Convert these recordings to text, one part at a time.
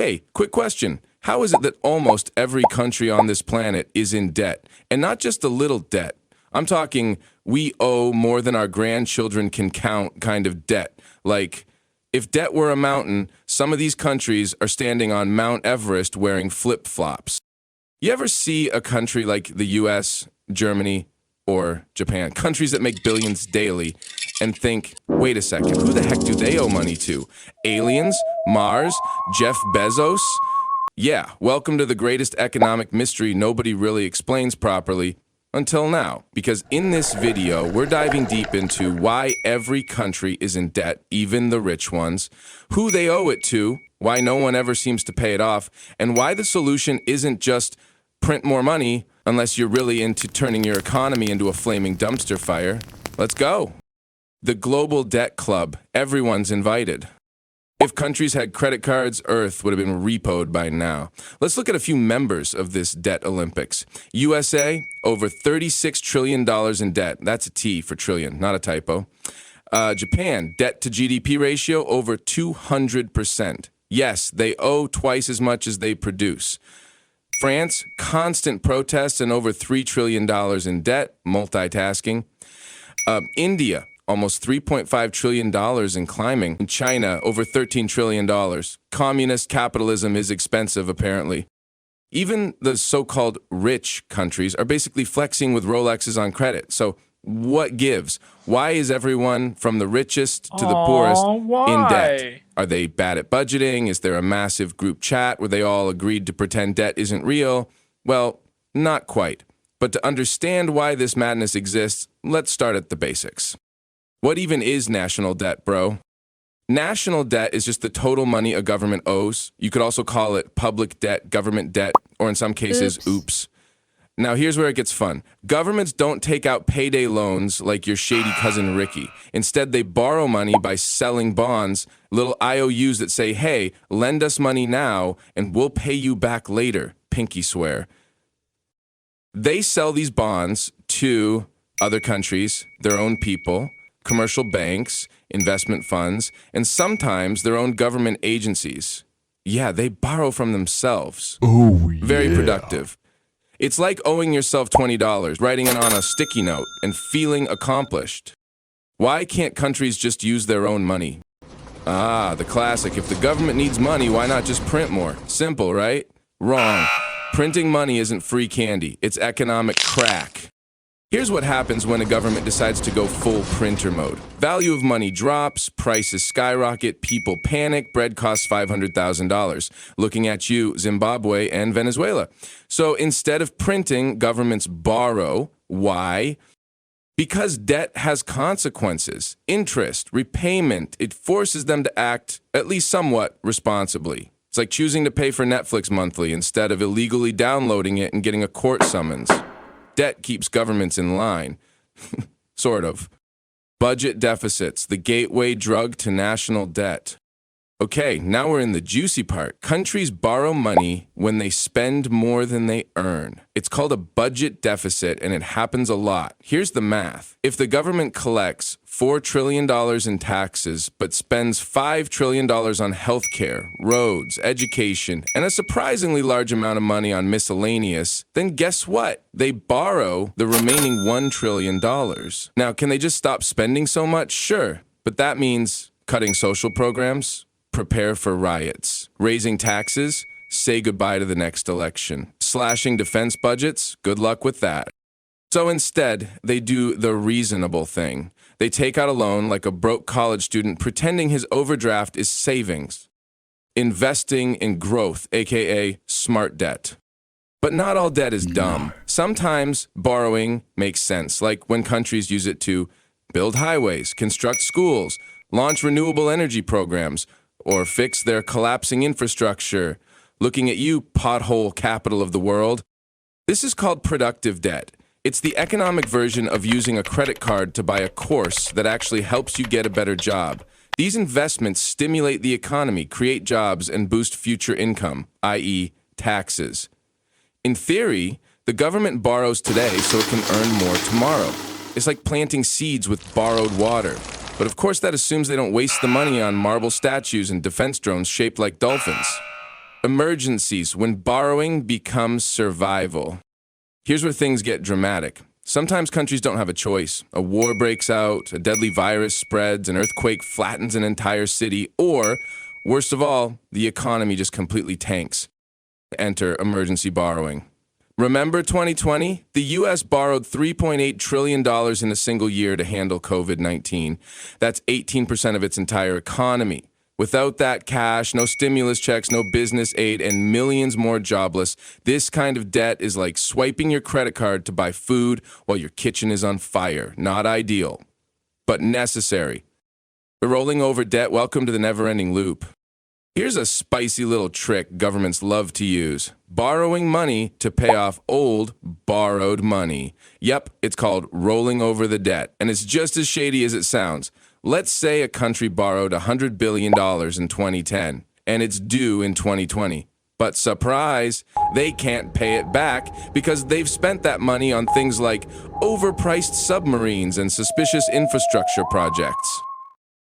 Hey, quick question. How is it that almost every country on this planet is in debt? And not just a little debt. I'm talking we owe more than our grandchildren can count kind of debt. Like, if debt were a mountain, some of these countries are standing on Mount Everest wearing flip-flops. You ever see a country like the US, Germany, or Japan, countries that make billions daily, and think, wait a second, who the heck do they owe money to? Aliens? Mars? Jeff Bezos? Yeah, welcome to the greatest economic mystery nobody really explains properly until now. Because in this video, we're diving deep into why every country is in debt, even the rich ones, who they owe it to, why no one ever seems to pay it off, and why the solution isn't just print more money unless you're really into turning your economy into a flaming dumpster fire. Let's go. The Global Debt Club. Everyone's invited. If countries had credit cards, Earth would have been repoed by now. Let's look at a few members of this debt Olympics. USA, over $36 trillion in debt. That's a T for trillion, not a typo. Japan, debt-to-GDP ratio over 200%. Yes, they owe twice as much as they produce. France, constant protests and over $3 trillion in debt, multitasking. India, almost $3.5 trillion in climbing. In China, over $13 trillion. Communist capitalism is expensive, apparently. Even the so-called rich countries are basically flexing with Rolexes on credit. So what gives? Why is everyone from the richest to the poorest in debt? Are they bad at budgeting? Is there a massive group chat where they all agreed to pretend debt isn't real? Well, not quite. But to understand why this madness exists, let's start at the basics. What even is national debt, bro? National debt is just the total money a government owes. You could also call it public debt, government debt, or in some cases, oops. Now, here's where it gets fun. Governments don't take out payday loans like your shady cousin Ricky. Instead, they borrow money by selling bonds, little IOUs that say, hey, lend us money now and we'll pay you back later, pinky swear. They sell these bonds to other countries, their own people, commercial banks, investment funds, and sometimes their own government agencies. Yeah, they borrow from themselves. Oh, yeah. Very productive. It's like owing yourself $20, writing it on a sticky note, and feeling accomplished. Why can't countries just use their own money? Ah, the classic. If the government needs money, why not just print more? Simple, right? Wrong. Printing money isn't free candy. It's economic crack. Here's what happens when a government decides to go full printer mode. Value of money drops, prices skyrocket, people panic, bread costs $500,000. Looking at you, Zimbabwe and Venezuela. So instead of printing, governments borrow. Why? Because debt has consequences. Interest, repayment. It forces them to act at least somewhat responsibly. It's like choosing to pay for Netflix monthly instead of illegally downloading it and getting a court summons. Debt keeps governments in line. Sort of. Budget deficits, the gateway drug to national debt. Okay, now we're in the juicy part. Countries borrow money when they spend more than they earn. It's called a budget deficit, and it happens a lot. Here's the math. If the government collects $4 trillion in taxes, but spends $5 trillion on healthcare, roads, education, and a surprisingly large amount of money on miscellaneous, then guess what? They borrow the remaining $1 trillion. Now, can they just stop spending so much? Sure, but that means cutting social programs, prepare for riots, raising taxes, say goodbye to the next election, slashing defense budgets, good luck with that. So instead, they do the reasonable thing. They take out a loan like a broke college student pretending his overdraft is savings, investing in growth, aka smart debt. But not all debt is dumb. Sometimes borrowing makes sense, like when countries use it to build highways, construct schools, launch renewable energy programs, or fix their collapsing infrastructure. Looking at you, pothole capital of the world. This is called productive debt. It's the economic version of using a credit card to buy a course that actually helps you get a better job. These investments stimulate the economy, create jobs, and boost future income, i.e., taxes. In theory, the government borrows today so it can earn more tomorrow. It's like planting seeds with borrowed water. But of course that assumes they don't waste the money on marble statues and defense drones shaped like dolphins. Emergencies, when borrowing becomes survival. Here's where things get dramatic. Sometimes countries don't have a choice. A war breaks out, a deadly virus spreads, an earthquake flattens an entire city, or, worst of all, the economy just completely tanks. Enter emergency borrowing. Remember 2020? The U.S. borrowed $3.8 trillion in a single year to handle COVID-19. That's 18% of its entire economy. Without that cash, no stimulus checks, no business aid, and millions more jobless, this kind of debt is like swiping your credit card to buy food while your kitchen is on fire. Not ideal, but necessary. The rolling over debt, welcome to the never-ending loop. Here's a spicy little trick governments love to use. Borrowing money to pay off old, borrowed money. Yep, it's called rolling over the debt, and it's just as shady as it sounds. Let's say a country borrowed $100 billion in 2010, and it's due in 2020. But surprise, they can't pay it back because they've spent that money on things like overpriced submarines and suspicious infrastructure projects.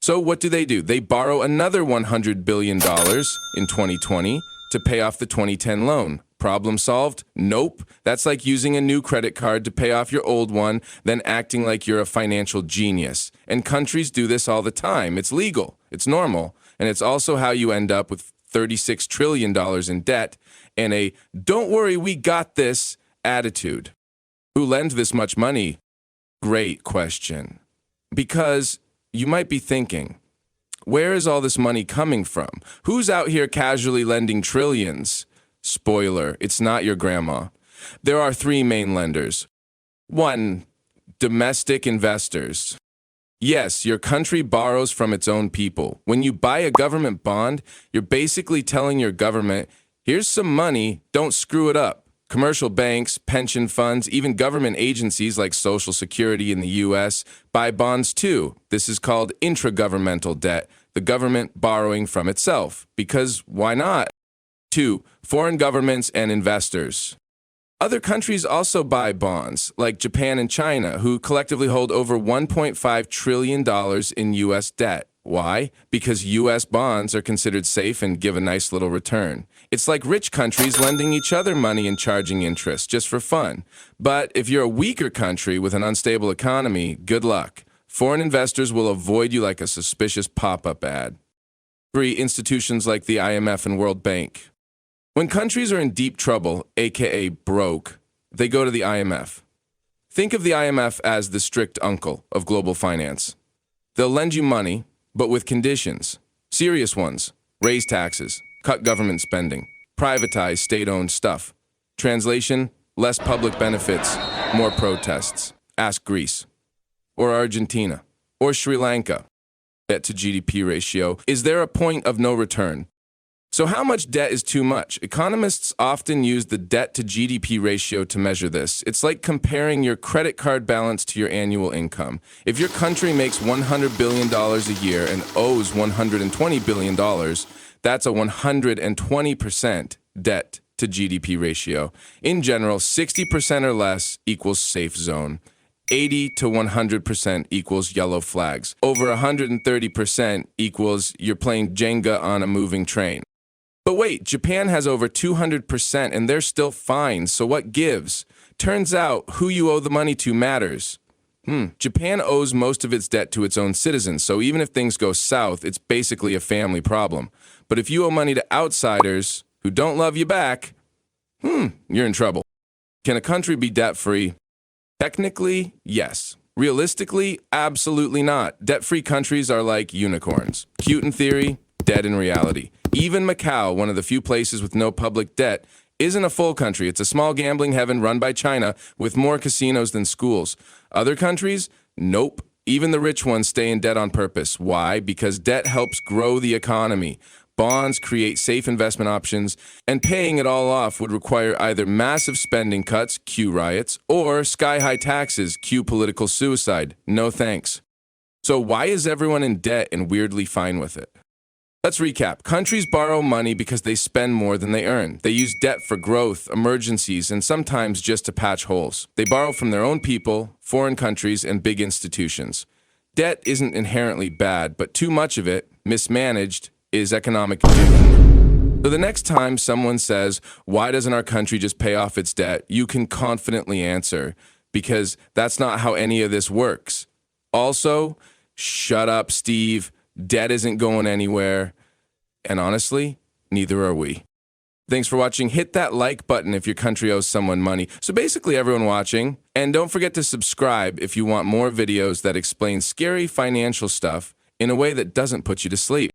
So what do? They borrow another $100 billion in 2020 to pay off the 2010 loan. Problem solved? Nope. That's like using a new credit card to pay off your old one, then acting like you're a financial genius. And countries do this all the time. It's legal. It's normal. And it's also how you end up with $36 trillion in debt and a "don't worry, we got this" attitude. Who lends this much money? Great question. Because you might be thinking, where is all this money coming from? Who's out here casually lending trillions? Spoiler, it's not your grandma. There are three main lenders. 1. Domestic investors. Yes, your country borrows from its own people. When you buy a government bond, you're basically telling your government, here's some money, don't screw it up. Commercial banks, pension funds, even government agencies like Social Security in the U.S. buy bonds too. This is called intragovernmental debt, the government borrowing from itself. Because why not? 2. Foreign governments and investors. Other countries also buy bonds, like Japan and China, who collectively hold over $1.5 trillion in U.S. debt. Why? Because U.S. bonds are considered safe and give a nice little return. It's like rich countries lending each other money and charging interest, just for fun. But if you're a weaker country with an unstable economy, good luck. Foreign investors will avoid you like a suspicious pop-up ad. 3. Institutions like the IMF and World Bank. When countries are in deep trouble, aka broke, they go to the IMF. Think of the IMF as the strict uncle of global finance. They'll lend you money, but with conditions. Serious ones: raise taxes, cut government spending, privatize state-owned stuff. Translation: less public benefits, more protests. Ask Greece. Or Argentina. Or Sri Lanka. Debt-to-GDP ratio. Is there a point of no return? So how much debt is too much? Economists often use the debt-to-GDP ratio to measure this. It's like comparing your credit card balance to your annual income. If your country makes $100 billion a year and owes $120 billion, that's a 120% debt-to-GDP ratio. In general, 60% or less equals safe zone. 80 to 100% equals yellow flags. Over 130% equals you're playing Jenga on a moving train. But wait, Japan has over 200% and they're still fine, so what gives? Turns out who you owe the money to matters. Japan owes most of its debt to its own citizens, so even if things go south, it's basically a family problem. But if you owe money to outsiders who don't love you back, you're in trouble. Can a country be debt-free? Technically, yes. Realistically, absolutely not. Debt-free countries are like unicorns. Cute in theory, dead in reality. Even Macau, one of the few places with no public debt, isn't a full country. It's a small gambling heaven run by China with more casinos than schools. Other countries? Nope. Even the rich ones stay in debt on purpose. Why? Because debt helps grow the economy. Bonds create safe investment options, and paying it all off would require either massive spending cuts, cue riots, or sky-high taxes, cue political suicide. No thanks. So why is everyone in debt and weirdly fine with it? Let's recap. Countries borrow money because they spend more than they earn. They use debt for growth, emergencies, and sometimes just to patch holes. They borrow from their own people, foreign countries, and big institutions. Debt isn't inherently bad, but too much of it, mismanaged, is economic doom. So the next time someone says, why doesn't our country just pay off its debt? You can confidently answer, because that's not how any of this works. Also, shut up, Steve. Debt isn't going anywhere. And honestly, neither are we. Thanks for watching. Hit that like button if your country owes someone money. So basically everyone watching. And don't forget to subscribe if you want more videos that explain scary financial stuff in a way that doesn't put you to sleep.